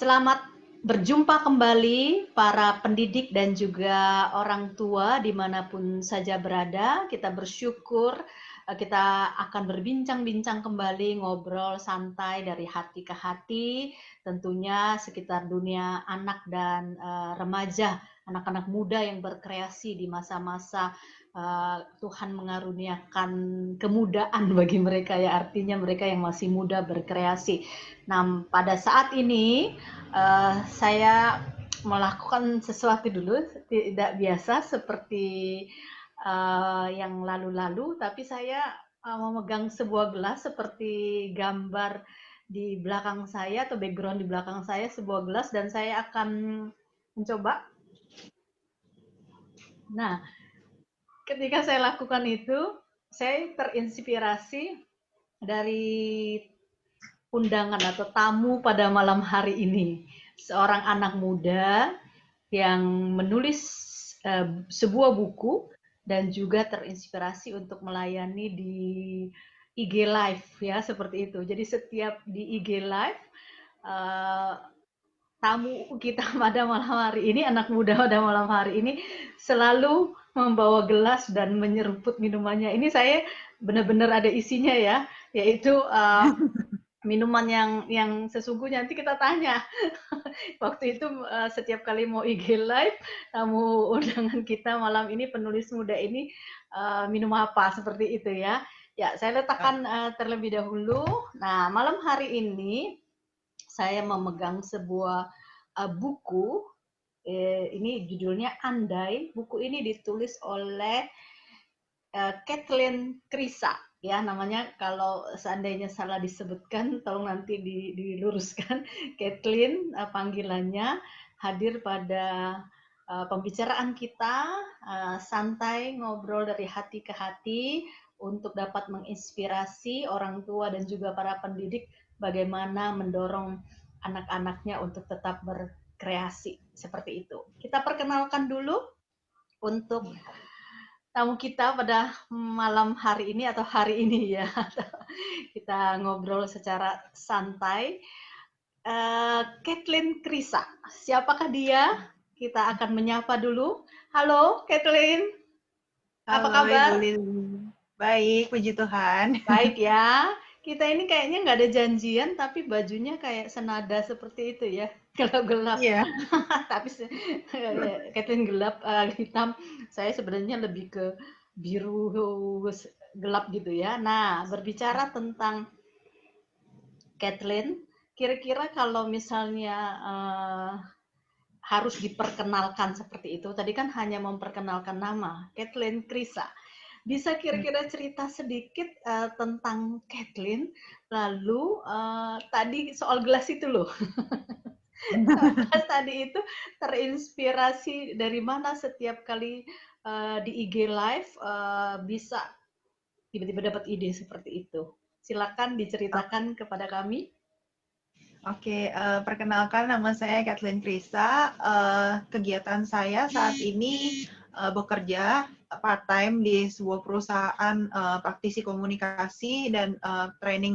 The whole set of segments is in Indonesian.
Selamat berjumpa kembali para pendidik dan juga orang tua dimanapun saja berada. Kita bersyukur kita akan berbincang-bincang kembali, ngobrol santai dari hati ke hati, tentunya sekitar dunia anak dan remaja, anak-anak muda yang berkreasi di masa-masa Tuhan mengaruniakan kemudahan bagi mereka ya, artinya mereka yang masih muda berkreasi. Nah, pada saat ini saya melakukan sesuatu dulu tidak biasa seperti yang lalu-lalu, tapi saya memegang sebuah gelas seperti gambar di belakang saya atau background di belakang saya, sebuah gelas, dan saya akan mencoba. Nah, ketika saya lakukan itu, saya terinspirasi dari undangan atau tamu pada malam hari ini. Seorang anak muda yang menulis sebuah buku dan juga terinspirasi untuk melayani di IG Live ya, seperti itu. Jadi setiap di IG Live tamu kita pada malam hari ini, anak muda pada malam hari ini selalu membawa gelas dan menyeruput minumannya. Ini saya benar-benar ada isinya ya, yaitu minuman yang sesungguhnya. Nanti kita tanya. Waktu itu setiap kali mau IG live, tamu undangan kita malam ini, penulis muda ini, minum apa, seperti itu ya. Ya, saya letakkan terlebih dahulu. Nah, malam hari ini saya memegang sebuah buku. Ini judulnya Andai. Buku ini ditulis oleh Kathleen Krisa ya namanya, kalau seandainya salah disebutkan tolong nanti diluruskan. Kathleen panggilannya, hadir pada pembicaraan kita, santai ngobrol dari hati ke hati untuk dapat menginspirasi orang tua dan juga para pendidik bagaimana mendorong anak-anaknya untuk tetap berkreasi, seperti itu. Kita perkenalkan dulu untuk tamu kita pada malam hari ini atau hari ini ya. Kita ngobrol secara santai. Kathleen Krisa, siapakah dia? Kita akan menyapa dulu. Halo Kathleen, apa Halo kabar? Ibu Lili. Baik, puji Tuhan. Baik ya. Kita ini kayaknya nggak ada janjian, tapi bajunya kayak senada seperti itu ya. Gelap-gelap. Iya. Tapi Kathleen gelap, hitam. Saya sebenarnya lebih ke biru gelap gitu ya. Nah, berbicara tentang Kathleen, kira-kira kalau misalnya harus diperkenalkan seperti itu, tadi kan hanya memperkenalkan nama, Kathleen Krisa. Bisa kira-kira cerita sedikit tentang Kathleen, lalu tadi soal gelas itu loh. Pas tadi itu terinspirasi dari mana setiap kali di IG live bisa tiba-tiba dapat ide seperti itu. Silakan diceritakan kepada kami. Oke, perkenalkan nama saya Kathleen Krisa. Kegiatan saya saat ini bekerja part-time di sebuah perusahaan praktisi komunikasi dan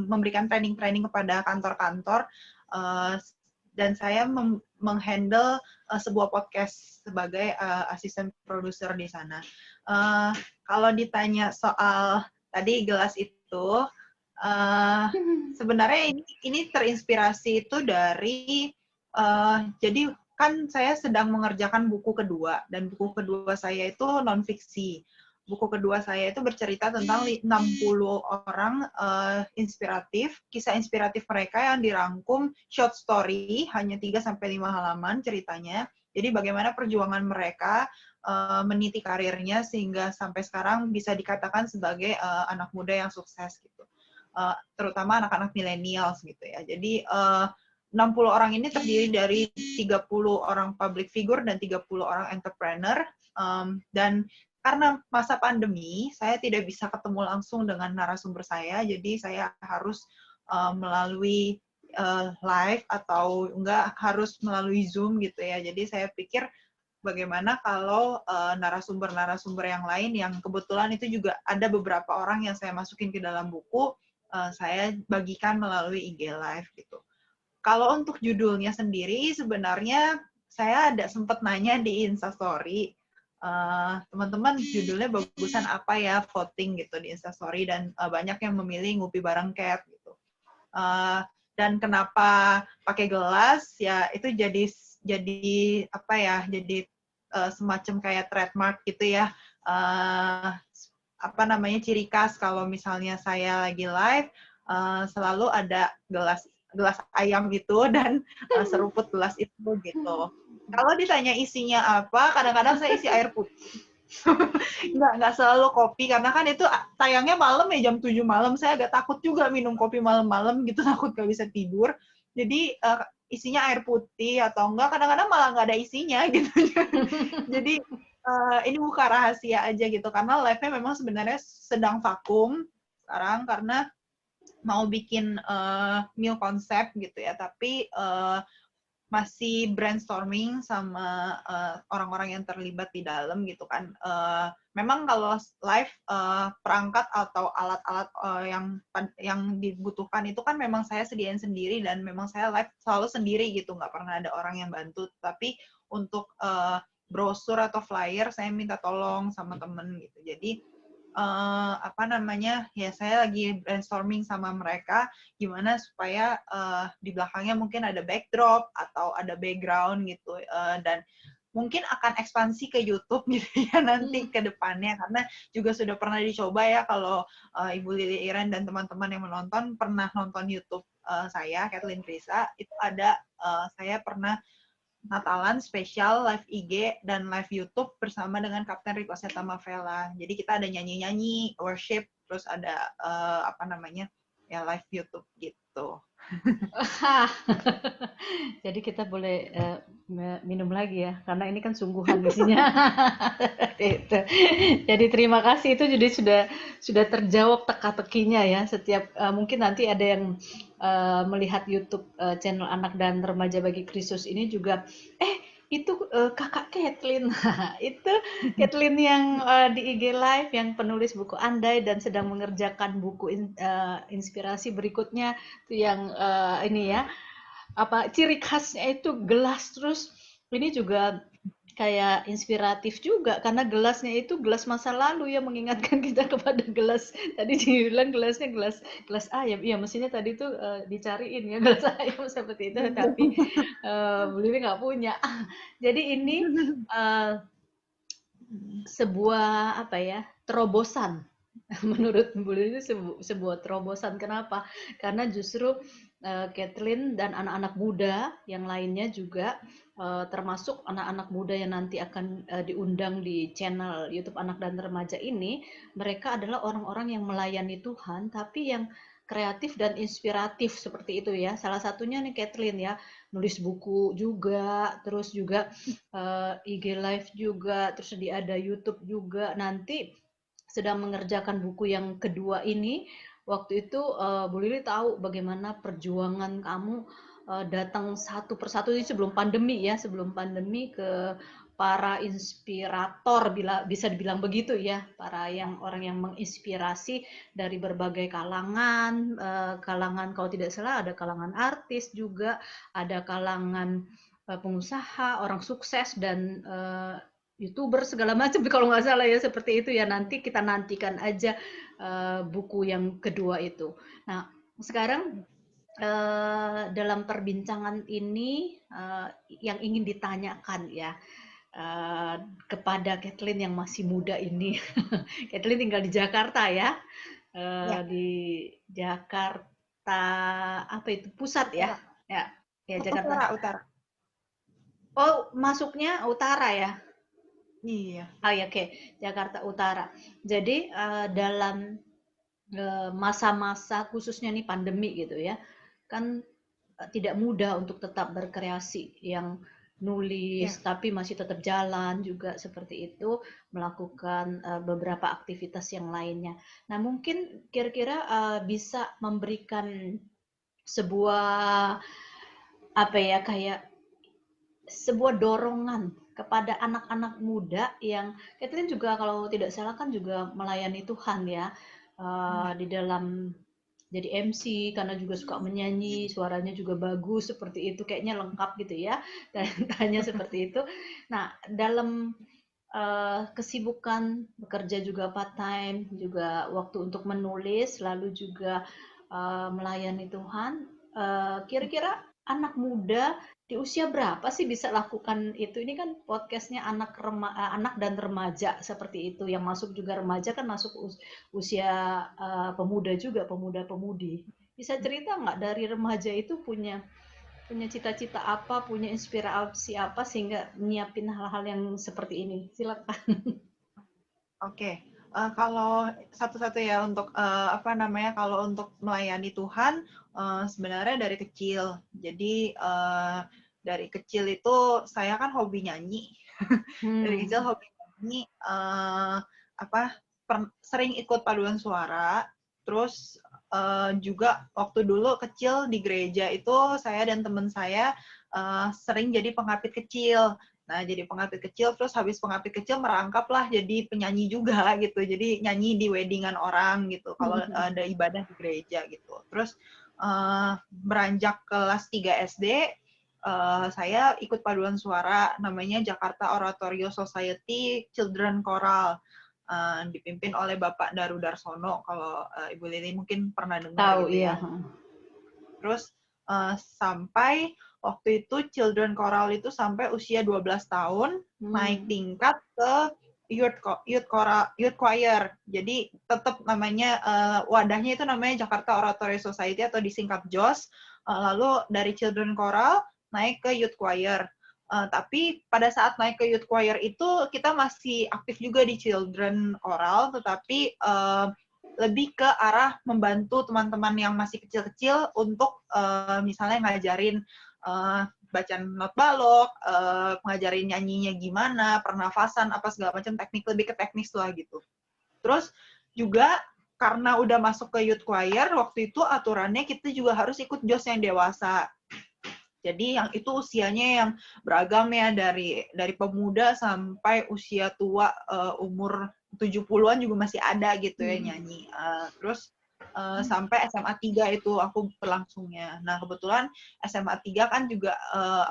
memberikan training-training kepada kantor-kantor. Dan saya menghandle sebuah podcast sebagai asisten produser di sana. Kalau ditanya soal tadi gelas itu, sebenarnya ini terinspirasi itu dari jadi kan saya sedang mengerjakan buku kedua, dan buku kedua saya itu non-fiksi. Buku kedua saya itu bercerita tentang 60 orang inspiratif, kisah inspiratif mereka yang dirangkum short story, hanya 3-5 halaman ceritanya. Jadi bagaimana perjuangan mereka meniti karirnya sehingga sampai sekarang bisa dikatakan sebagai anak muda yang sukses gitu. Terutama anak-anak millennials gitu ya. Jadi 60 orang ini terdiri dari 30 orang public figure dan 30 orang entrepreneur. Dan karena masa pandemi, saya tidak bisa ketemu langsung dengan narasumber saya, jadi saya harus melalui live atau enggak harus melalui Zoom gitu ya. Jadi saya pikir bagaimana kalau narasumber-narasumber yang lain yang kebetulan itu juga ada beberapa orang yang saya masukin ke dalam buku, saya bagikan melalui IG Live gitu. Kalau untuk judulnya sendiri sebenarnya saya ada sempat nanya di Instastory, teman-teman judulnya bagusan apa ya, voting gitu di Instastory, dan banyak yang memilih Ngupi Bareng Cat gitu. Dan kenapa pakai gelas ya, itu jadi apa ya, jadi semacam kayak trademark gitu ya, apa namanya, ciri khas kalau misalnya saya lagi live, selalu ada gelas ayam itu dan seruput gelas itu gitu. Kalau ditanya isinya apa, kadang-kadang saya isi air putih. nggak selalu kopi, karena kan itu tayangnya malam ya, jam 7 malam. Saya agak takut juga minum kopi malam-malam gitu, takut nggak bisa tidur. Jadi isinya air putih, atau enggak kadang-kadang malah nggak ada isinya gitu. Jadi ini bukan rahasia aja gitu, karena live-nya memang sebenarnya sedang vakum sekarang karena mau bikin new konsep gitu ya, tapi masih brainstorming sama orang-orang yang terlibat di dalam gitu kan. Memang kalau live perangkat atau alat-alat yang dibutuhkan itu kan memang saya sediain sendiri, dan memang saya live selalu sendiri gitu, nggak pernah ada orang yang bantu. Tapi untuk brosur atau flyer saya minta tolong sama temen gitu. Jadi apa namanya, ya saya lagi brainstorming sama mereka gimana supaya di belakangnya mungkin ada backdrop atau ada background gitu, dan mungkin akan ekspansi ke YouTube gitu ya nanti ke depannya, karena juga sudah pernah dicoba ya. Kalau Ibu Lili Iren dan teman-teman yang menonton pernah nonton YouTube saya, Kathleen Krisa, itu ada saya pernah Natalan spesial live IG dan live YouTube bersama dengan Kapten Rico Seta Mavela. Jadi kita ada nyanyi-nyanyi, worship, terus ada apa namanya, ya live YouTube gitu. Jadi kita boleh minum lagi ya, karena ini kan sungguhan isinya. Itu. Jadi terima kasih, itu jadi sudah terjawab teka-tekinya ya. Setiap mungkin nanti ada yang melihat YouTube channel Anak dan Remaja Bagi Kristus ini juga, itu kakak Kathleen. Itu Kathleen yang di IG Live, yang penulis buku Andai dan sedang mengerjakan buku inspirasi berikutnya, itu yang ini ya, apa ciri khasnya itu gelas. Terus ini juga kayak inspiratif juga karena gelasnya itu gelas masa lalu ya, mengingatkan kita kepada gelas, tadi dibilang gelasnya gelas gelas ayam, iya mestinya tadi tuh dicariin ya gelas ayam seperti itu, tapi Bu Lili nggak punya. Jadi ini uh, sebuah apa ya, terobosan. Menurut Bu Lili itu sebuah terobosan. Kenapa? Karena justru Kathleen dan anak-anak muda yang lainnya juga, termasuk anak-anak muda yang nanti akan diundang di channel YouTube Anak dan Remaja ini, mereka adalah orang-orang yang melayani Tuhan, tapi yang kreatif dan inspiratif seperti itu ya. Salah satunya nih Kathleen ya, nulis buku juga, terus juga IG live juga, terus ada YouTube juga. Nanti sedang mengerjakan buku yang kedua ini. Waktu itu Bu Lili tahu bagaimana perjuangan kamu datang satu persatu ini sebelum pandemi ya, sebelum pandemi, ke para inspirator, bisa dibilang begitu ya, para yang orang yang menginspirasi dari berbagai kalangan, kalangan kalau tidak salah ada kalangan artis juga, ada kalangan pengusaha, orang sukses, dan YouTuber segala macam kalau nggak salah ya, seperti itu ya. Nanti kita nantikan aja buku yang kedua itu. Nah, sekarang dalam perbincangan ini yang ingin ditanyakan ya kepada Kathleen yang masih muda ini. Kathleen tinggal di Jakarta ya, Ya, di Jakarta apa itu, pusat ya, utara. ya, ya Jakarta. Utara. Oh, masuknya utara ya. Iya. Oh ya, oke, Jakarta Utara. Jadi dalam masa-masa khususnya nih pandemi gitu ya, kan tidak mudah untuk tetap berkreasi, yang nulis Ya. tapi masih tetap jalan juga seperti itu, melakukan beberapa aktivitas yang lainnya. Nah, mungkin kira-kira bisa memberikan sebuah apa ya, kayak sebuah dorongan kepada anak-anak muda yang Catherine juga kalau tidak salah kan juga melayani Tuhan ya, Ya. di dalam jadi MC karena juga suka menyanyi, suaranya juga bagus seperti itu, kayaknya lengkap gitu ya, dan tanya seperti itu. Nah, dalam kesibukan bekerja juga part time, juga waktu untuk menulis, lalu juga melayani Tuhan. Kira-kira anak muda di usia berapa sih bisa lakukan itu? Ini kan podcastnya anak dan remaja seperti itu. Yang masuk juga remaja kan masuk usia pemuda juga, pemuda-pemudi. Bisa cerita nggak dari remaja itu punya punya cita-cita apa, punya inspirasi apa sehingga nyiapin hal-hal yang seperti ini? Silakan. Oke, kalau satu-satu ya untuk apa namanya, kalau untuk melayani Tuhan sebenarnya dari kecil. Jadi dari kecil itu saya kan hobi nyanyi. Dari kecil Hmm. hobi nyanyi, apa sering ikut paduan suara. Terus juga waktu dulu kecil di gereja itu saya dan teman saya sering jadi pengapit kecil. Nah, jadi pengapit kecil, terus habis pengapit kecil merangkaplah jadi penyanyi juga gitu. Jadi nyanyi di weddingan orang gitu, kalau ada ibadah di gereja gitu. Terus beranjak kelas 3 SD, saya ikut paduan suara namanya Jakarta Oratorio Society Children Choral. Dipimpin oleh Bapak Daru Darsono, kalau Ibu Lili mungkin pernah dengar Tahu, gitu iya. ya. Terus sampai waktu itu Children Choral itu sampai usia 12 tahun, naik tingkat ke youth choir. Jadi tetap namanya wadahnya itu namanya Jakarta Oratory Society atau disingkat JOS. Lalu dari Children Choral naik ke youth choir. Tapi pada saat naik ke youth choir itu kita masih aktif juga di Children Choral, tetapi lebih ke arah membantu teman-teman yang masih kecil-kecil untuk misalnya ngajarin bacaan not balok, ngajarin nyanyinya gimana, pernafasan, apa segala macam teknik, lebih ke teknis lah gitu. Terus juga karena udah masuk ke youth choir, waktu itu aturannya kita juga harus ikut JOS yang dewasa. Jadi yang itu usianya yang beragam ya, dari pemuda sampai usia tua, umur 70-an juga masih ada gitu ya nyanyi. Terus sampai SMA 3 itu aku berlangsungnya. Nah, kebetulan SMA 3 kan juga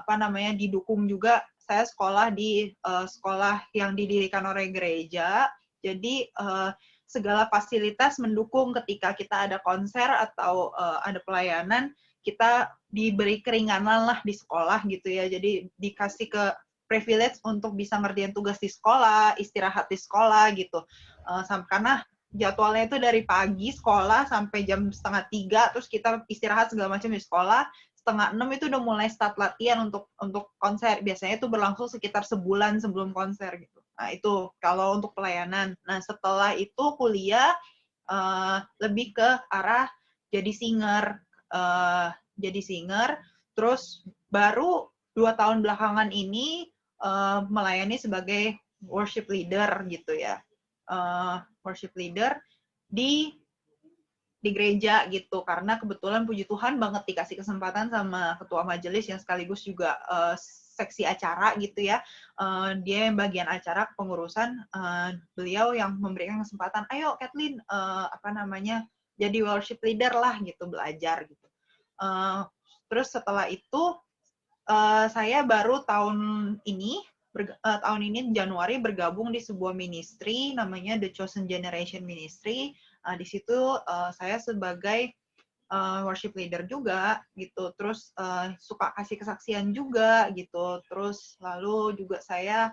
apa namanya didukung juga, saya sekolah di sekolah yang didirikan oleh gereja. Jadi segala fasilitas mendukung ketika kita ada konser atau ada pelayanan, kita diberi keringanan lah di sekolah gitu ya. Jadi dikasih ke privilege untuk bisa ngerjain tugas di sekolah, istirahat di sekolah gitu. Karena jadwalnya itu dari pagi sekolah sampai jam 2:30, terus kita istirahat segala macam di sekolah. 5:30 itu udah mulai start latihan untuk konser. Biasanya itu berlangsung sekitar sebulan sebelum konser gitu. Nah, itu kalau untuk pelayanan. Nah, setelah itu kuliah lebih ke arah jadi singer. Terus baru 2 tahun belakangan ini melayani sebagai worship leader gitu ya. Worship leader di gereja gitu, karena kebetulan puji Tuhan banget dikasih kesempatan sama ketua majelis yang sekaligus juga seksi acara gitu ya. Dia yang bagian acara kepengurusan, beliau yang memberikan kesempatan, ayo Kathleen apa namanya jadi worship leader lah gitu, belajar gitu. Terus setelah itu saya baru tahun ini Januari bergabung di sebuah ministry namanya The Chosen Generation Ministry. Di situ saya sebagai worship leader juga gitu. Terus suka kasih kesaksian juga gitu. Terus lalu juga saya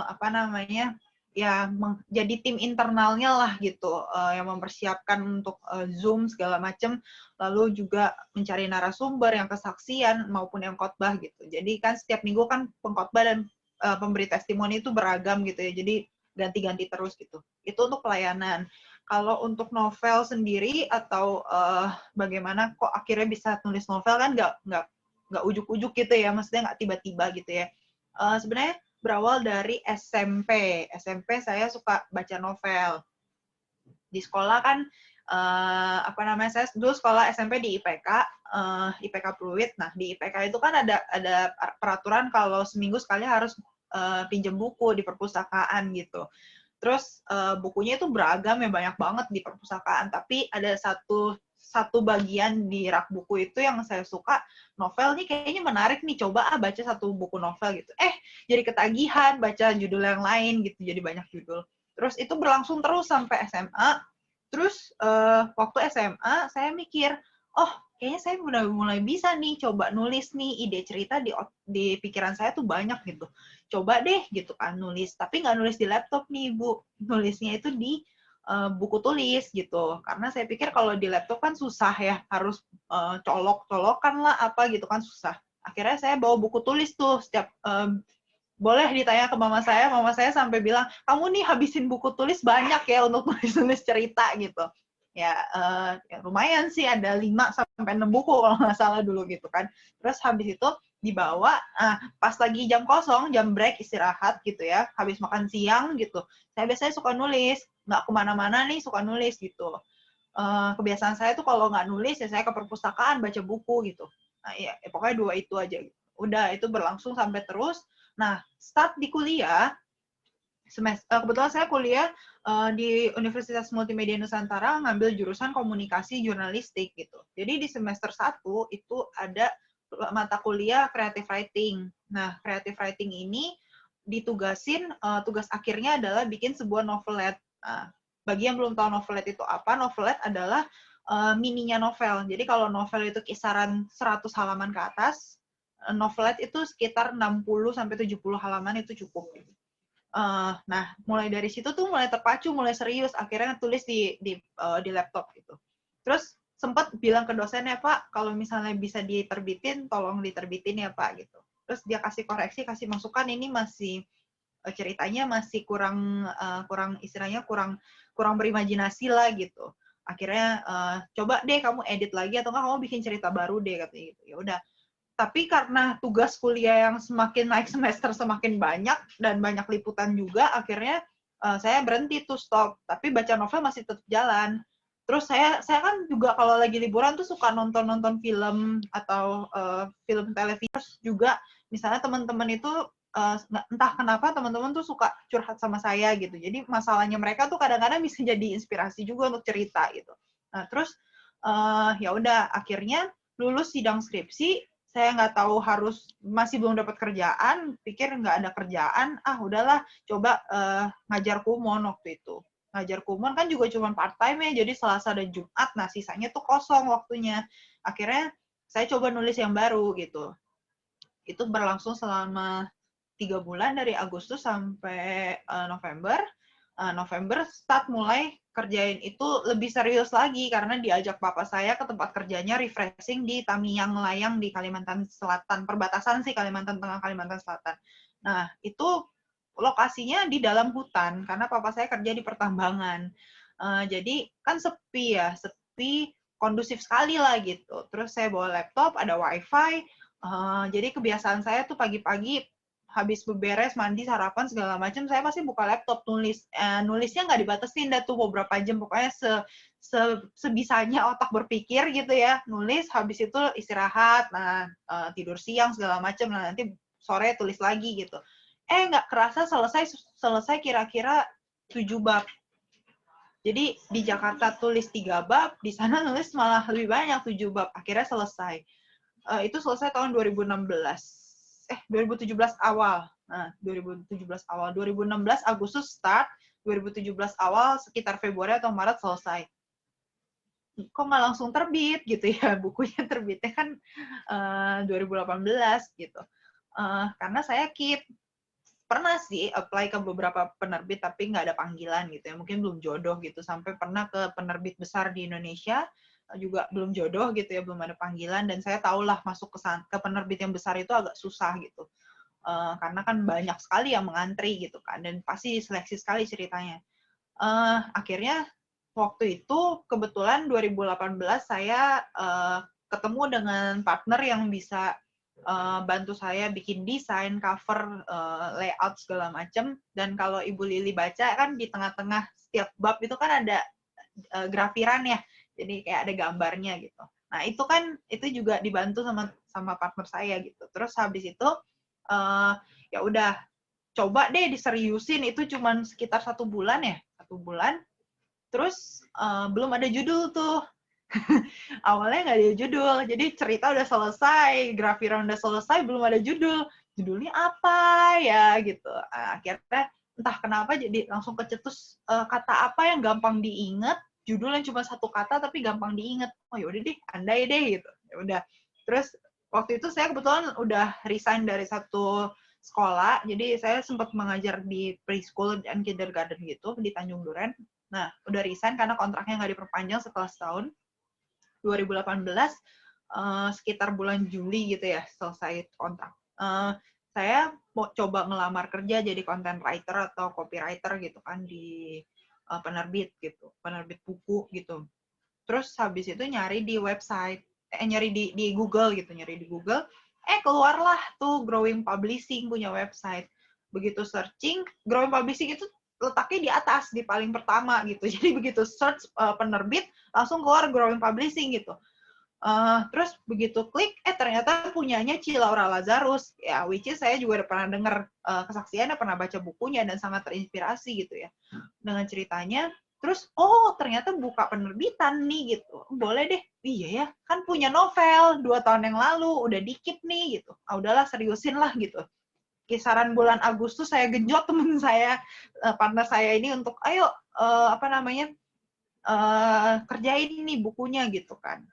apa namanya ya jadi tim internalnya lah gitu, yang mempersiapkan untuk Zoom segala macam, lalu juga mencari narasumber yang kesaksian maupun yang khotbah gitu. Jadi kan setiap minggu kan pengkhotbah dan pemberi testimoni itu beragam gitu ya, jadi ganti-ganti terus gitu. Itu untuk pelayanan. Kalau untuk novel sendiri atau bagaimana kok akhirnya bisa tulis novel, kan nggak ujuk-ujuk gitu ya, maksudnya nggak tiba-tiba gitu ya. Sebenarnya berawal dari SMP. SMP saya suka baca novel. Di sekolah kan apa namanya, saya dulu sekolah SMP di IPK, IPK Pluit. Nah, di IPK itu kan ada peraturan kalau seminggu sekali harus pinjam buku di perpustakaan gitu. Terus bukunya itu beragam ya, banyak banget di perpustakaan, tapi ada satu bagian di rak buku itu yang saya suka, novel nih kayaknya menarik nih, coba baca satu buku novel gitu. Jadi ketagihan baca judul yang lain gitu, jadi banyak judul. Terus itu berlangsung terus sampai SMA. Terus waktu SMA saya mikir, oh kayaknya saya udah mulai bisa nih coba nulis nih, ide cerita di pikiran saya tuh banyak gitu. Coba deh gitu kan nulis, tapi nggak nulis di laptop nih Bu, nulisnya itu di buku tulis gitu. Karena saya pikir kalau di laptop kan susah ya, harus colok-colokan lah apa gitu kan susah. Akhirnya saya bawa buku tulis tuh setiap boleh ditanya ke mama saya sampai bilang, kamu nih habisin buku tulis banyak ya untuk nulis-nulis cerita gitu. Ya, lumayan sih, ada 5-6 buku kalau nggak salah dulu gitu kan. Terus habis itu dibawa, pas lagi jam kosong, jam break istirahat gitu ya, habis makan siang gitu, saya biasanya suka nulis, nggak kemana-mana nih suka nulis gitu. Kebiasaan saya tuh kalau nggak nulis ya saya ke perpustakaan baca buku gitu. Nah ya pokoknya 2 itu aja. Gitu. Udah itu berlangsung sampai terus. Nah start di kuliah, kebetulan saya kuliah di Universitas Multimedia Nusantara ngambil jurusan komunikasi jurnalistik gitu. Jadi di semester 1 itu ada mata kuliah creative writing. Nah, creative writing ini ditugasin, tugas akhirnya adalah bikin sebuah novelet. Nah, bagi yang belum tahu novelet itu apa, novelet adalah mininya novel. Jadi kalau novel itu kisaran 100 halaman ke atas, novelet itu sekitar 60-70 halaman itu cukup. Nah, mulai dari situ tuh mulai terpacu, mulai serius, akhirnya tulis di laptop gitu. Terus sempat bilang ke dosennya, Pak, kalau misalnya bisa diterbitin, tolong diterbitin ya Pak gitu. Terus dia kasih koreksi, kasih masukan, ini masih ceritanya masih kurang istilahnya kurang berimajinasi lah gitu. Akhirnya coba deh kamu edit lagi atau enggak kamu bikin cerita baru deh katanya gitu. Ya udah. Tapi karena tugas kuliah yang semakin naik semester semakin banyak dan banyak liputan juga, akhirnya saya berhenti tuh stop. Tapi baca novel masih tetap jalan. Terus saya kan juga kalau lagi liburan tuh suka nonton film atau film televisi juga. Misalnya teman-teman itu entah kenapa teman-teman tuh suka curhat sama saya gitu. Jadi masalahnya mereka tuh kadang-kadang bisa jadi inspirasi juga untuk cerita gitu. Nah terus ya udah akhirnya lulus sidang skripsi, saya nggak tahu masih belum dapat kerjaan, pikir nggak ada kerjaan, udahlah coba ngajar kumon waktu itu. Ngajar kumon kan juga cuma part time ya, jadi Selasa dan Jumat, nah sisanya tuh kosong waktunya. Akhirnya saya coba nulis yang baru gitu. Itu berlangsung selama 3 bulan dari Agustus sampai November. November start mulai kerjain itu lebih serius lagi karena diajak papa saya ke tempat kerjanya refreshing di Tamiang Layang di Kalimantan Selatan, perbatasan sih Kalimantan Tengah Kalimantan Selatan. Nah, itu lokasinya di dalam hutan karena papa saya kerja di pertambangan. Jadi kan sepi ya, sepi, kondusif sekali lah gitu. Terus saya bawa laptop, ada wifi, jadi kebiasaan saya tuh pagi-pagi habis beberes, mandi, sarapan segala macam, saya pasti buka laptop nulis. Nulisnya nggak dibatasin dah tuh beberapa jam, pokoknya sebisanya otak berpikir gitu ya. Nulis, habis itu istirahat, nah tidur siang segala macam, nah nanti sore tulis lagi gitu. Nggak kerasa selesai kira-kira 7 bab. Jadi di Jakarta tulis 3 bab, di sana nulis malah lebih banyak 7 bab. Akhirnya selesai. Itu selesai tahun 2017 awal. Nah, 2017 awal. 2016 Agustus start, 2017 awal sekitar Februari atau Maret selesai. Kok nggak langsung terbit gitu ya, bukunya terbitnya kan 2018 gitu. Karena saya pernah sih apply ke beberapa penerbit tapi nggak ada panggilan gitu ya, mungkin belum jodoh gitu, sampai pernah ke penerbit besar di Indonesia juga belum jodoh gitu ya, belum ada panggilan, dan saya tahulah masuk ke penerbit yang besar itu agak susah gitu, karena kan banyak sekali yang mengantri gitu kan, dan pasti diseleksi sekali ceritanya. Akhirnya waktu itu kebetulan 2018 saya ketemu dengan partner yang bisa bantu saya bikin desain, cover, layout segala macam. Dan kalau Ibu Lili baca kan di tengah-tengah setiap bab itu kan ada grafiran ya, jadi kayak ada gambarnya gitu. Nah itu juga dibantu sama partner saya gitu. Terus habis itu ya udah coba deh diseriusin, itu cuman sekitar 1 bulan ya, 1 bulan. Terus belum ada judul tuh, Awalnya nggak ada judul, jadi cerita udah selesai, grafiran udah selesai, belum ada judul. Judulnya apa ya gitu. Akhirnya entah kenapa jadi langsung kecetus kata apa yang gampang diingat, judul yang cuma satu kata tapi gampang diingat. Oh yaudah deh, andai deh gitu. Ya udah. Terus waktu itu saya kebetulan udah resign dari satu sekolah, jadi saya sempat mengajar di preschool dan kindergarten gitu di Tanjung Duren. Nah, udah resign karena kontraknya nggak diperpanjang setelah setahun. 2018 sekitar bulan Juli gitu ya selesai kontrak. Saya mau coba ngelamar kerja jadi content writer atau copywriter gitu kan di penerbit gitu, penerbit buku gitu. Terus habis itu nyari di website, nyari di Google gitu, nyari di Google, keluarlah tuh Growing Publishing punya website. Begitu searching, Growing Publishing itu letaknya di atas, di paling pertama gitu. Jadi begitu search penerbit, langsung keluar Growing Publishing gitu. Terus begitu klik, ternyata punyanya Ci Laura Lazarus, ya, which is saya juga udah pernah dengar kesaksiannya, pernah baca bukunya, dan sangat terinspirasi gitu ya, dengan ceritanya. Terus, oh ternyata buka penerbitan nih gitu, boleh deh, iya ya, kan punya novel 2 tahun yang lalu, udah dikit nih gitu, udahlah seriusin lah gitu. Kisaran bulan Agustus saya genjot temen saya, partner saya ini untuk, ayo, kerjain nih bukunya gitu kan.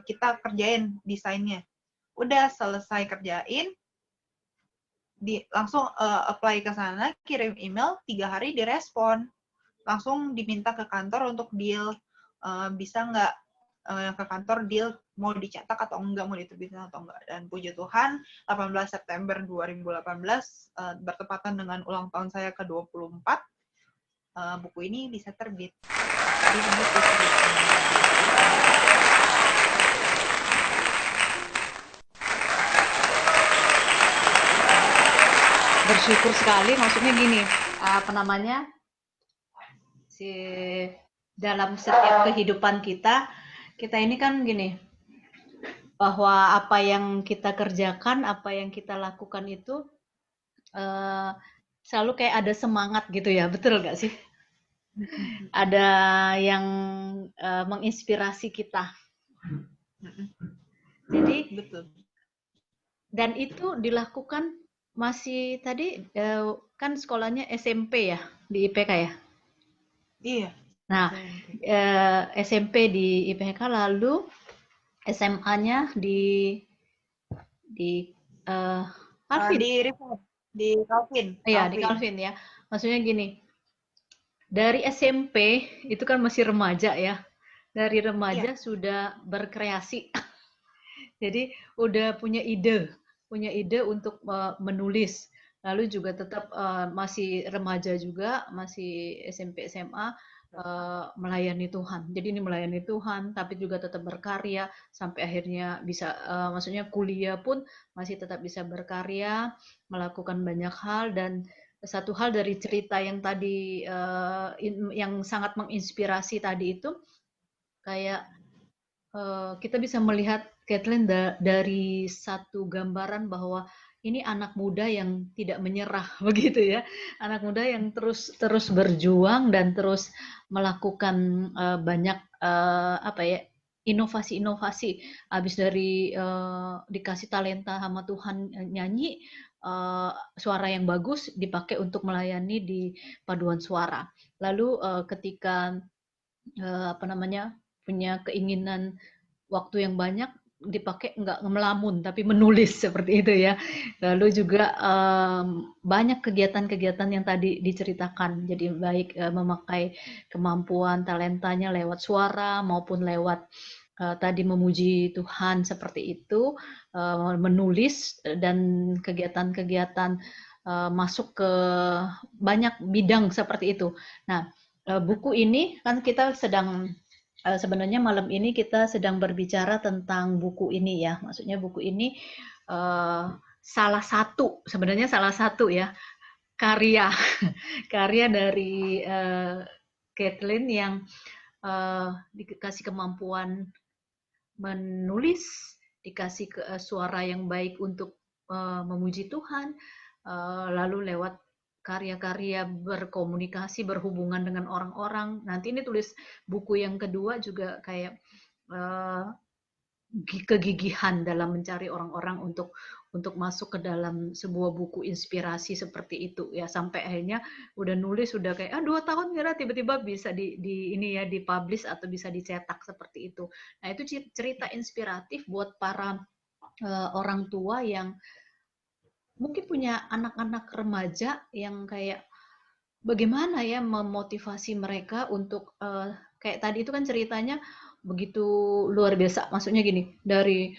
Kita kerjain desainnya. Udah selesai kerjain, langsung apply ke sana, kirim email, 3 hari direspon. Langsung diminta ke kantor untuk deal. Bisa nggak ke kantor deal mau dicetak atau enggak, mau diterbitkan atau enggak. Dan puji Tuhan, 18 September 2018, bertepatan dengan ulang tahun saya ke-24, buku ini bisa terbit. Jadi begitu ceritanya. Bersyukur sekali, maksudnya gini, apa namanya, si dalam setiap kehidupan kita, kita ini kan gini, bahwa apa yang kita kerjakan, apa yang kita lakukan itu eh, selalu kayak ada semangat gitu ya, betul nggak sih? Ada yang menginspirasi kita. Jadi, Betul. dan itu dilakukan masih tadi kan sekolahnya SMP ya, di IPK ya. Iya. Nah, SMP di IPK, lalu SMA-nya di Calvin. Di Calvin. Iya, di Calvin ya. Maksudnya gini, dari SMP itu kan masih remaja ya. Dari Iya. remaja sudah berkreasi. Jadi udah punya ide untuk menulis. Lalu juga tetap masih remaja juga, masih SMP SMA, melayani Tuhan. Jadi ini melayani Tuhan, tapi juga tetap berkarya sampai akhirnya bisa, maksudnya kuliah pun masih tetap bisa berkarya, melakukan banyak hal. Dan satu hal dari cerita yang tadi yang sangat menginspirasi tadi itu, kayak kita bisa melihat Kathleen dari satu gambaran bahwa ini anak muda yang tidak menyerah begitu ya, anak muda yang terus berjuang dan terus melakukan banyak apa ya, inovasi-inovasi. Habis dari dikasih talenta sama Tuhan nyanyi, suara yang bagus dipakai untuk melayani di paduan suara. Lalu ketika apa namanya, punya keinginan waktu yang banyak, dipakai nggak melamun tapi menulis seperti itu ya. Lalu juga banyak kegiatan-kegiatan yang tadi diceritakan, jadi baik memakai kemampuan talentanya lewat suara maupun lewat tadi memuji Tuhan seperti itu, menulis dan kegiatan-kegiatan masuk ke banyak bidang seperti itu. Nah, buku ini kan kita sedang sebenarnya malam ini kita sedang berbicara tentang buku ini ya. Maksudnya buku ini sebenarnya salah satu ya karya karya dari Kathleen yang dikasih kemampuan menulis, dikasih suara yang baik untuk memuji Tuhan, lalu lewat karya-karya berkomunikasi, berhubungan dengan orang-orang. Nanti ini tulis buku yang kedua juga kayak kegigihan dalam mencari orang-orang untuk masuk ke dalam sebuah buku inspirasi seperti itu ya, sampai akhirnya udah nulis udah kayak 2 tahun kira tiba-tiba bisa di ini ya dipublish atau bisa dicetak seperti itu. Nah itu cerita inspiratif buat para orang tua yang mungkin punya anak-anak remaja yang kayak bagaimana ya memotivasi mereka untuk kayak tadi itu kan ceritanya begitu luar biasa. Maksudnya gini, dari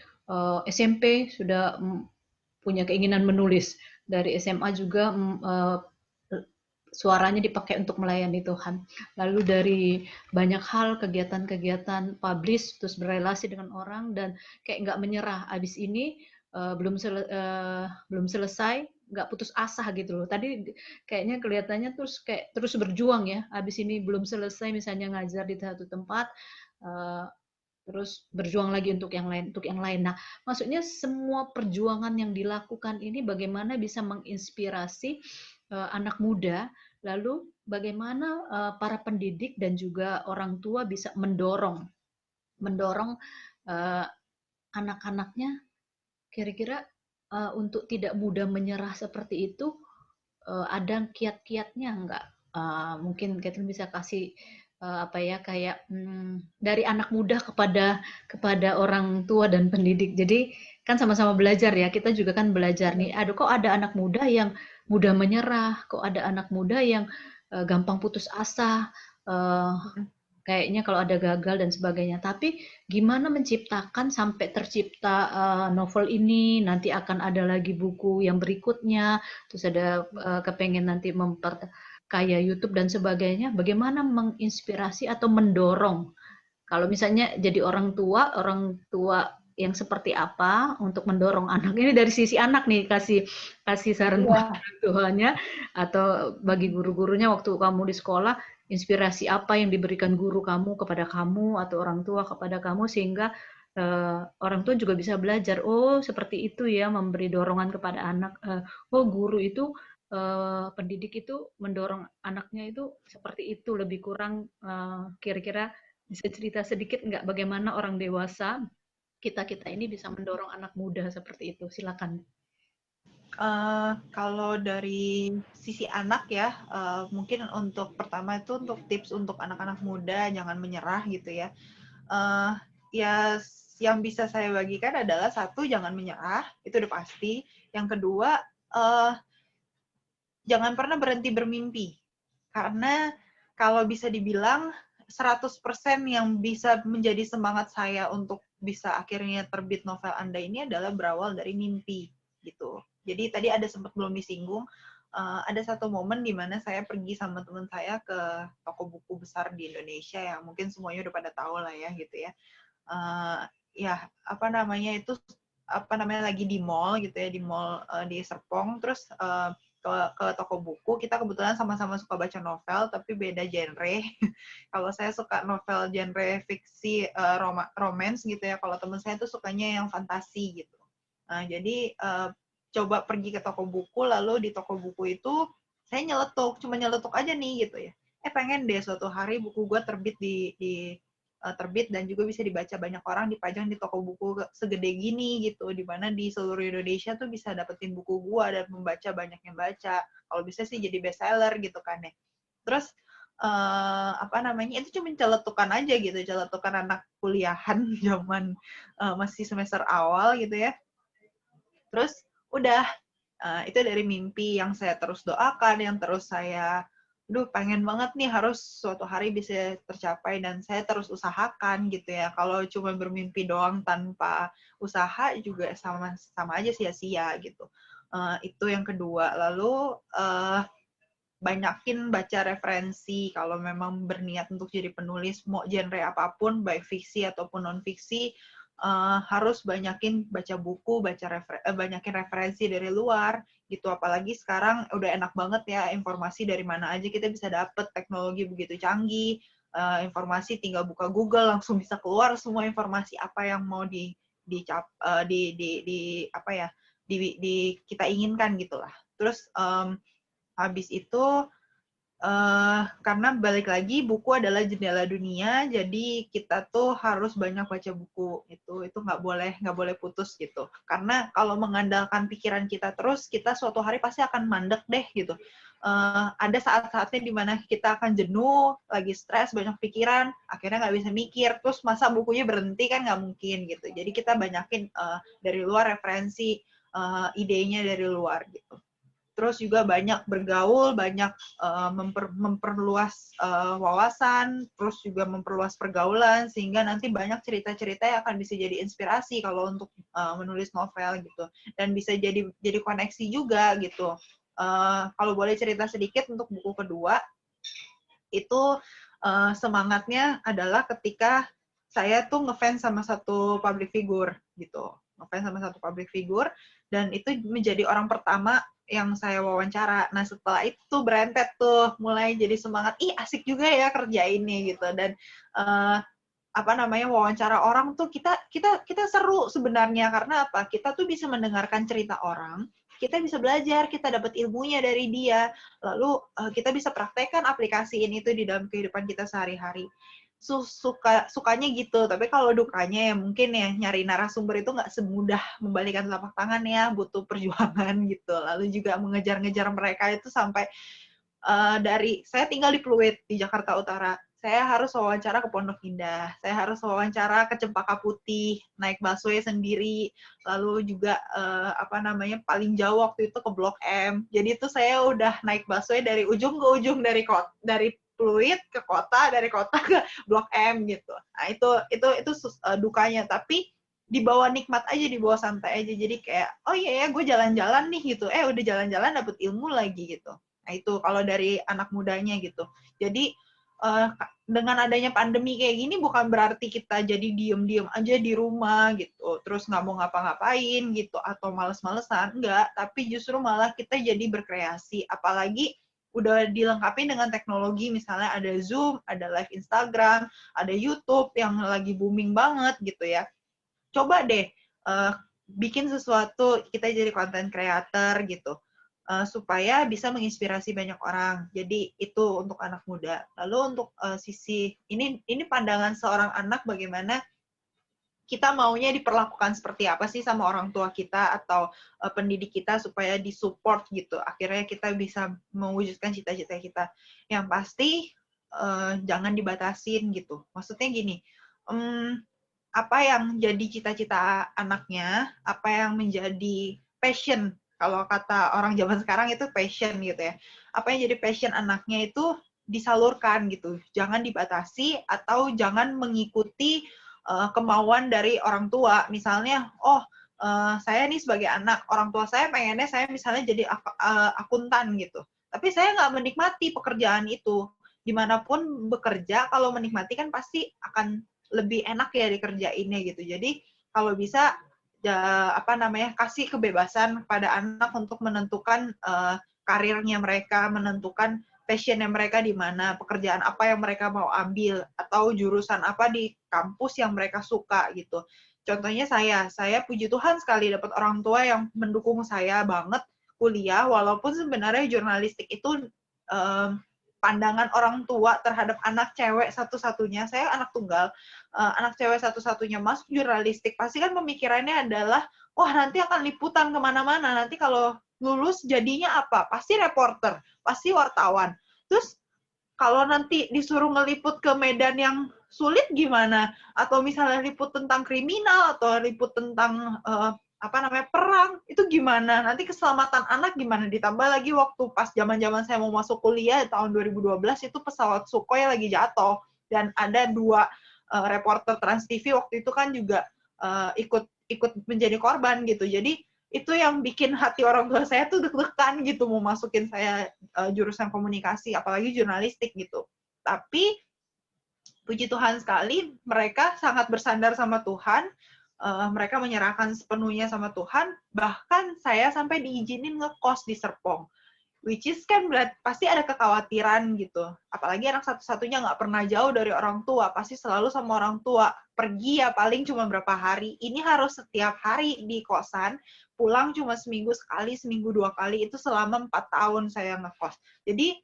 SMP sudah punya keinginan menulis, dari SMA juga suaranya dipakai untuk melayani Tuhan. Lalu dari banyak hal, kegiatan-kegiatan publish, terus berrelasi dengan orang, dan kayak nggak menyerah. Abis ini belum selesai, nggak putus asa gitu loh. Tadi kayaknya kelihatannya terus kayak terus berjuang ya. Abis ini belum selesai, misalnya ngajar di satu tempat, terus berjuang lagi untuk yang lain, untuk yang lain. Nah, maksudnya semua perjuangan yang dilakukan ini bagaimana bisa menginspirasi anak muda, lalu bagaimana para pendidik dan juga orang tua bisa mendorong anak-anaknya kira-kira untuk tidak mudah menyerah seperti itu, ada kiat-kiatnya nggak? Mungkin Catherine bisa kasih apa ya kayak dari anak muda kepada orang tua dan pendidik. Jadi kan sama-sama belajar ya. Kita juga kan belajar nih. Aduh, kok ada anak muda yang mudah menyerah, kok ada anak muda yang gampang putus asa. Uh, Kayaknya kalau ada gagal dan sebagainya. Tapi gimana menciptakan sampai tercipta novel ini, nanti akan ada lagi buku yang berikutnya, terus ada kepengen nanti memperkaya YouTube dan sebagainya. Bagaimana menginspirasi atau mendorong? Kalau misalnya jadi orang tua yang seperti apa untuk mendorong anak ini dari sisi anak nih, kasih kasih saran buat Iya. orang tuanya atau bagi guru-gurunya waktu kamu di sekolah, inspirasi apa yang diberikan guru kamu kepada kamu atau orang tua kepada kamu sehingga orang tua juga bisa belajar, oh seperti itu ya memberi dorongan kepada anak, oh guru itu pendidik itu mendorong anaknya itu seperti itu, lebih kurang kira-kira bisa cerita sedikit nggak bagaimana orang dewasa kita-kita ini bisa mendorong anak muda seperti itu? Silakan. Kalau dari sisi anak ya, mungkin untuk pertama itu untuk tips untuk anak-anak muda jangan menyerah gitu ya. Ya yang bisa saya bagikan adalah satu, jangan menyerah, itu udah pasti. Yang kedua, jangan pernah berhenti bermimpi. Karena kalau bisa dibilang 100% yang bisa menjadi semangat saya untuk bisa akhirnya terbit novel Anda ini adalah berawal dari mimpi gitu. Jadi tadi ada sempat belum disinggung, ada satu momen di mana saya pergi sama teman saya ke toko buku besar di Indonesia yang mungkin semuanya udah pada tahu lah ya gitu ya. Ya apa namanya itu lagi di mall gitu ya, di mall di Serpong, terus ke toko buku. Kita kebetulan sama-sama suka baca novel tapi beda genre. Kalau saya suka novel genre fiksi romance gitu ya, kalau teman saya tuh sukanya yang fantasi gitu. Nah, jadi coba pergi ke toko buku, lalu di toko buku itu saya cuma nyeletuk aja nih gitu ya. Pengen deh suatu hari buku gue terbit terbit dan juga bisa dibaca banyak orang, dipajang di toko buku segede gini gitu, di mana di seluruh Indonesia tuh bisa dapetin buku gua dan membaca, banyak yang baca. Kalau bisa sih jadi bestseller gitu kan ya. Terus apa namanya, itu cuma celetukan aja gitu, celetukan anak kuliahan zaman masih semester awal gitu ya. Terus udah, itu dari mimpi yang saya terus doakan, yang terus saya pengen banget nih harus suatu hari bisa tercapai, dan saya terus usahakan gitu ya. Kalau cuma bermimpi doang tanpa usaha juga sama aja sia-sia gitu. Itu yang kedua. Lalu banyakin baca referensi kalau memang berniat untuk jadi penulis, mau genre apapun, baik fiksi ataupun non-fiksi, harus banyakin baca buku, banyakin referensi dari luar gitu. Apalagi sekarang udah enak banget ya, informasi dari mana aja kita bisa dapet, teknologi begitu canggih, informasi tinggal buka Google langsung bisa keluar semua informasi apa yang mau kita inginkan gitulah. Terus Habis itu karena balik lagi buku adalah jendela dunia, jadi kita tuh harus banyak baca buku. Itu nggak boleh putus gitu. Karena kalau mengandalkan pikiran kita terus, kita suatu hari pasti akan mandek deh gitu. Ada saat-saatnya dimana kita akan jenuh, lagi stres, banyak pikiran, akhirnya nggak bisa mikir, terus masa bukunya berhenti kan nggak mungkin gitu. Jadi kita banyakin dari luar referensi, idenya dari luar gitu. Terus juga banyak bergaul, banyak memperluas wawasan, terus juga memperluas pergaulan, sehingga nanti banyak cerita-cerita yang akan bisa jadi inspirasi kalau untuk menulis novel gitu. Dan bisa jadi koneksi juga gitu. Kalau boleh cerita sedikit untuk buku kedua, itu semangatnya adalah ketika saya tuh ngefans sama satu public figure gitu. Ngefans sama satu public figure, dan itu menjadi orang pertama yang saya wawancara. Nah, setelah itu berentet tuh, mulai jadi semangat, ih asik juga ya kerja ini gitu. Dan wawancara orang tuh kita seru sebenarnya, karena apa? Kita tuh bisa mendengarkan cerita orang, kita bisa belajar, kita dapat ilmunya dari dia, lalu kita bisa praktekkan aplikasiin itu di dalam kehidupan kita sehari-hari. Sukanya gitu, tapi kalau dukanya ya mungkin ya nyari narasumber itu nggak semudah membalikan telapak tangan ya, butuh perjuangan gitu. Lalu juga mengejar-ngejar mereka itu sampai dari saya tinggal di Pluit di Jakarta Utara, saya harus wawancara ke Pondok Indah, saya harus wawancara ke Cempaka Putih, naik busway sendiri, lalu juga paling jauh waktu itu ke Blok M. Jadi itu saya udah naik busway dari ujung ke ujung, dari Pluit ke kota, dari kota ke Blok M gitu. Nah, itu dukanya, tapi dibawa nikmat aja, dibawa santai aja. Jadi kayak, oh iya ya, gue jalan-jalan nih gitu. Udah jalan-jalan dapet ilmu lagi gitu. Nah, itu kalau dari anak mudanya gitu. Jadi dengan adanya pandemi kayak gini bukan berarti kita jadi diem-diem aja di rumah gitu, terus nggak mau ngapa-ngapain gitu, atau males-malesan, enggak. Tapi justru malah kita jadi berkreasi. Apalagi udah dilengkapi dengan teknologi, misalnya ada Zoom, ada live Instagram, ada YouTube yang lagi booming banget gitu ya. Coba deh bikin sesuatu, kita jadi content creator gitu, supaya bisa menginspirasi banyak orang. Jadi itu untuk anak muda. Lalu untuk sisi ini pandangan seorang anak, bagaimana kita maunya diperlakukan seperti apa sih sama orang tua kita atau pendidik kita supaya disupport gitu. Akhirnya kita bisa mewujudkan cita-cita kita. Yang pasti jangan dibatasin gitu. Maksudnya gini, apa yang jadi cita-cita anaknya, apa yang menjadi passion, kalau kata orang zaman sekarang itu passion gitu ya. Apa yang jadi passion anaknya itu disalurkan gitu. Jangan dibatasi atau jangan mengikuti kemauan dari orang tua. Misalnya, saya nih sebagai anak, orang tua saya pengennya saya misalnya jadi akuntan gitu. Tapi saya nggak menikmati pekerjaan itu. Dimanapun bekerja, kalau menikmati kan pasti akan lebih enak ya dikerjainnya gitu. Jadi kalau bisa kasih kebebasan pada anak untuk menentukan karirnya mereka, menentukan passionnya mereka di mana, pekerjaan apa yang mereka mau ambil, atau jurusan apa di kampus yang mereka suka gitu. Contohnya saya puji Tuhan sekali dapat orang tua yang mendukung saya banget kuliah, walaupun sebenarnya jurnalistik itu pandangan orang tua terhadap anak cewek satu-satunya, saya anak tunggal, anak cewek satu-satunya masuk jurnalistik, pasti kan pemikirannya adalah, wah nanti akan liputan kemana-mana, nanti kalau lulus jadinya apa? Pasti reporter, pasti wartawan. Terus kalau nanti disuruh ngeliput ke medan yang sulit gimana? Atau misalnya liput tentang kriminal atau liput tentang perang, itu gimana? Nanti keselamatan anak gimana? Ditambah lagi waktu pas zaman-zaman saya mau masuk kuliah tahun 2012 itu pesawat Sukhoi lagi jatuh, dan ada 2 reporter Trans TV waktu itu kan juga ikut menjadi korban gitu. Jadi itu yang bikin hati orang tua saya tuh deg-degan gitu mau masukin saya jurusan komunikasi, apalagi jurnalistik gitu. Tapi puji Tuhan sekali, mereka sangat bersandar sama Tuhan, mereka menyerahkan sepenuhnya sama Tuhan, bahkan saya sampai diizinin ngekos di Serpong. Which is kan pasti ada kekhawatiran gitu. Apalagi anak satu-satunya nggak pernah jauh dari orang tua, pasti selalu sama orang tua. Pergi ya paling cuma berapa hari. Ini harus setiap hari di kosan, pulang cuma seminggu sekali, seminggu 2 kali, itu selama 4 tahun saya ngekos. Jadi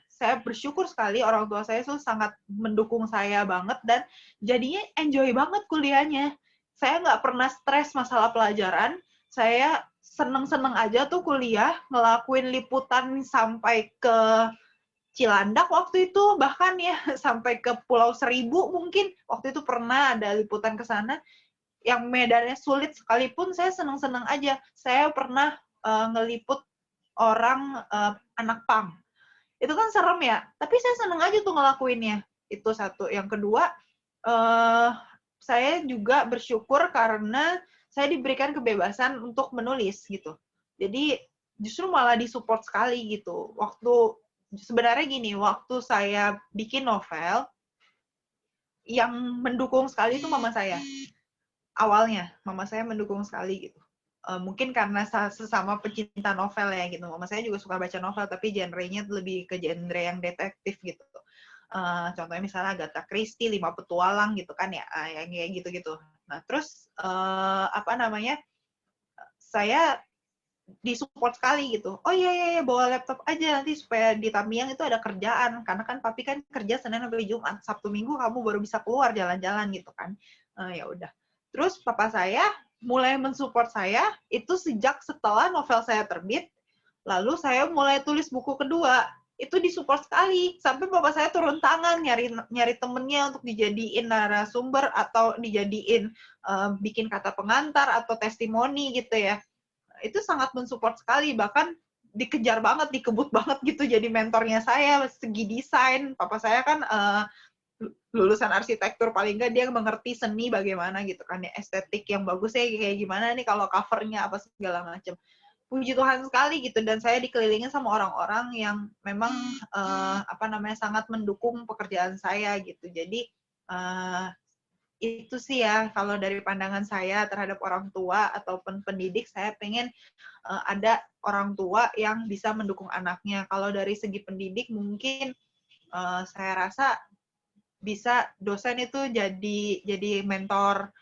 saya bersyukur sekali orang tua saya tuh sangat mendukung saya banget, dan jadinya enjoy banget kuliahnya. Saya nggak pernah stres masalah pelajaran, saya seneng-seneng aja tuh kuliah, ngelakuin liputan sampai ke Cilandak waktu itu, bahkan ya sampai ke Pulau Seribu mungkin, waktu itu pernah ada liputan ke sana, yang medannya sulit sekalipun saya seneng-seneng aja. Saya pernah ngeliput orang anak pang. Itu kan serem ya, tapi saya seneng aja tuh ngelakuinnya. Itu satu. Yang kedua, saya juga bersyukur karena saya diberikan kebebasan untuk menulis gitu. Jadi justru malah disupport sekali gitu. Sebenarnya gini, waktu saya bikin novel, yang mendukung sekali itu mama saya. Awalnya, mama saya mendukung sekali gitu. Mungkin karena sesama pecinta novel ya gitu. Mama saya juga suka baca novel, tapi genrenya lebih ke genre yang detektif gitu. Contohnya misalnya Agatha Christie, 5 Petualang gitu kan ya, yang kayak gitu-gitu. Nah terus saya disupport sekali gitu. Oh iya, bawa laptop aja nanti supaya di Tamiang itu ada kerjaan. Karena kan papi kan kerja Senin sampai Jumat, Sabtu Minggu kamu baru bisa keluar jalan-jalan gitu kan. Ya udah. Terus papa saya mulai mensupport saya itu sejak setelah novel saya terbit, lalu saya mulai tulis buku kedua. Itu disupport sekali, sampai papa saya turun tangan nyari temennya untuk dijadiin narasumber atau dijadiin bikin kata pengantar atau testimoni gitu ya. Itu sangat mensupport sekali, bahkan dikejar banget, dikebut banget gitu jadi mentornya saya segi desain. Papa saya kan lulusan arsitektur, paling nggak dia mengerti seni bagaimana gitu kan ya, estetik yang bagusnya kayak gimana nih kalau covernya apa segala macam. Puji Tuhan sekali gitu, dan saya dikelilingi sama orang-orang yang memang sangat mendukung pekerjaan saya gitu. Jadi itu sih ya kalau dari pandangan saya terhadap orang tua ataupun pendidik, saya pengen ada orang tua yang bisa mendukung anaknya. Kalau dari segi pendidik mungkin saya rasa bisa dosen itu jadi mentor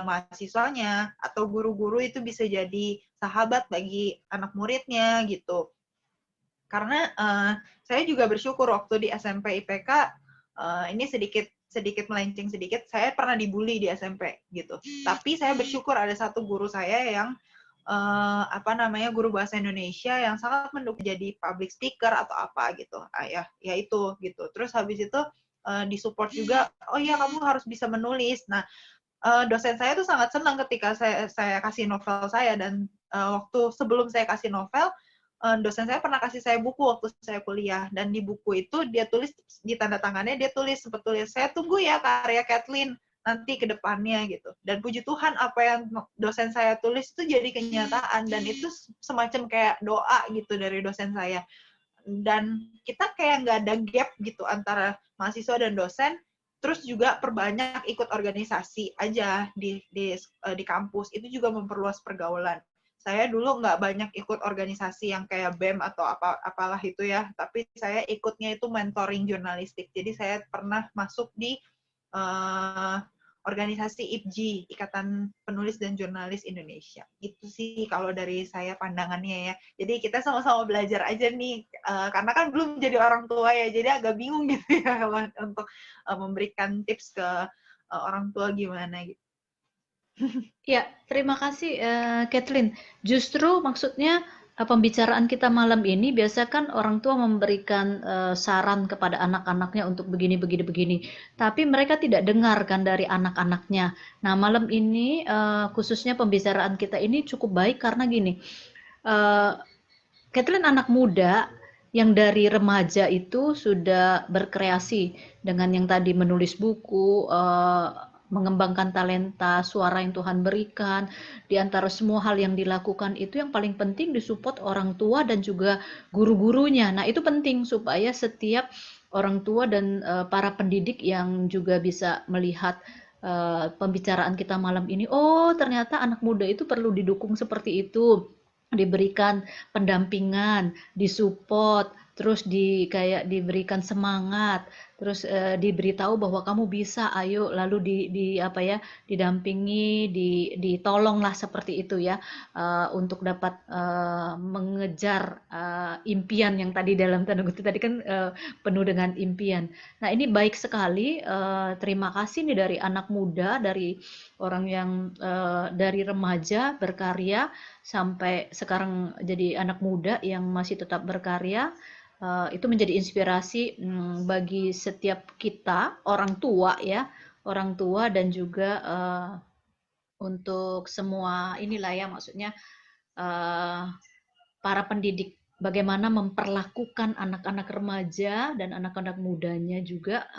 mahasiswanya, atau guru-guru itu bisa jadi sahabat bagi anak muridnya gitu. Karena saya juga bersyukur waktu di SMP IPK, ini sedikit melenceng sedikit, saya pernah dibully di SMP gitu. Tapi saya bersyukur ada satu guru saya yang guru bahasa Indonesia yang sangat mendukung jadi public speaker atau apa gitu. Ya itu gitu. Terus habis itu disupport juga, oh iya kamu harus bisa menulis. Nah, dosen saya tuh sangat senang ketika saya kasih novel saya, dan waktu sebelum saya kasih novel, dosen saya pernah kasih saya buku waktu saya kuliah, dan di buku itu dia tulis, di tanda tangannya dia sempat tulis, saya tunggu ya karya Kathleen nanti ke depannya gitu. Dan puji Tuhan apa yang dosen saya tulis itu jadi kenyataan, dan itu semacam kayak doa gitu dari dosen saya. Dan kita kayak nggak ada gap gitu antara mahasiswa dan dosen. Terus juga perbanyak ikut organisasi aja di kampus, itu juga memperluas pergaulan. Saya dulu nggak banyak ikut organisasi yang kayak BEM atau apalah itu ya, tapi saya ikutnya itu mentoring jurnalistik. Jadi saya pernah masuk di organisasi IPJ, Ikatan Penulis dan Jurnalis Indonesia. Itu sih kalau dari saya pandangannya ya. Jadi kita sama-sama belajar aja nih, karena kan belum jadi orang tua ya, jadi agak bingung gitu ya kalau untuk memberikan tips ke orang tua gimana gitu. Ya, terima kasih Kathleen. Justru maksudnya pembicaraan kita malam ini biasa kan orang tua memberikan saran kepada anak-anaknya untuk begini. Tapi mereka tidak dengarkan dari anak-anaknya. Nah, malam ini khususnya pembicaraan kita ini cukup baik karena gini. Kathleen anak muda yang dari remaja itu sudah berkreasi dengan yang tadi menulis buku, mengembangkan talenta suara yang Tuhan berikan. Di antara semua hal yang dilakukan itu yang paling penting disupport orang tua dan juga guru-gurunya. Nah, itu penting supaya setiap orang tua dan para pendidik yang juga bisa melihat pembicaraan kita malam ini, oh ternyata anak muda itu perlu didukung seperti itu, diberikan pendampingan, disupport, terus kayak diberikan semangat. terus diberitahu bahwa kamu bisa, ayo, lalu apa ya, didampingi, ditolonglah seperti itu ya, untuk dapat mengejar impian yang tadi dalam tanda kutip tadi kan penuh dengan impian. Nah, ini baik sekali. Terima kasih nih dari anak muda, dari orang yang dari remaja berkarya sampai sekarang jadi anak muda yang masih tetap berkarya. Itu menjadi inspirasi bagi setiap kita, orang tua ya, orang tua dan juga untuk semua inilah ya, maksudnya para pendidik, bagaimana memperlakukan anak-anak remaja dan anak-anak mudanya juga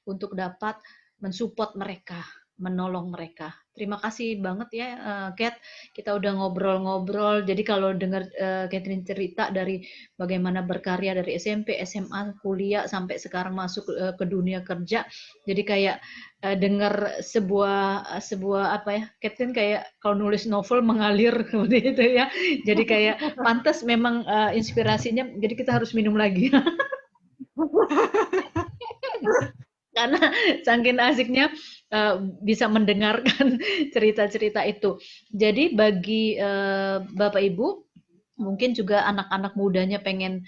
untuk dapat mensupport mereka, menolong mereka. Terima kasih banget ya, Kat. Kita udah ngobrol-ngobrol. Jadi kalau dengar Catherine cerita dari bagaimana berkarya dari SMP, SMA, kuliah sampai sekarang masuk ke dunia kerja, jadi kayak dengar sebuah apa ya, Catherine kayak kalau nulis novel mengalir seperti itu ya. Jadi kayak pantas memang inspirasinya. Jadi kita harus minum lagi. Karena saking asiknya bisa mendengarkan cerita-cerita itu. Jadi bagi Bapak Ibu, mungkin juga anak-anak mudanya pengen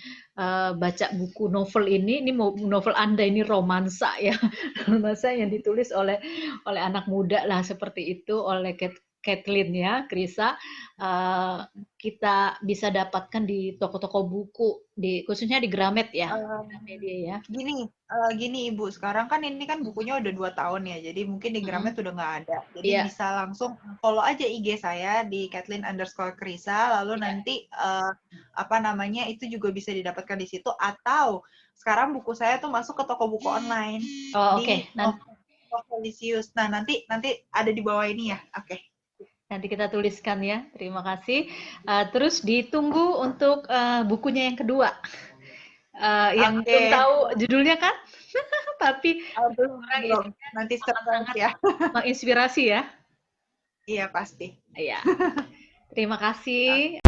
baca buku novel ini novel Anda ini romansa ya, romansa yang ditulis oleh anak muda lah seperti itu, oleh Kathleen ya, Krisa. Kita bisa dapatkan di toko-toko buku, khususnya di Gramet ya, Gramedia ya. Gini Ibu, sekarang kan ini kan bukunya udah 2 tahun ya, jadi mungkin di Gramet udah nggak ada. Jadi Iya, bisa langsung follow aja IG saya di Kathleen_Krisa, lalu iya. nanti apa namanya itu juga bisa didapatkan di situ. Atau sekarang buku saya tuh masuk ke toko buku online Oh, oke. di Novelisius. Nah nanti ada di bawah ini ya. Oke. Nanti kita tuliskan ya. Terima kasih. Terus ditunggu untuk bukunya yang kedua. Yang belum Oke. tahu judulnya kan? Tapi orang Belum. isinya Nanti surprise sangat-sangat ya. menginspirasi ya. Iya pasti. Iya. Terima kasih.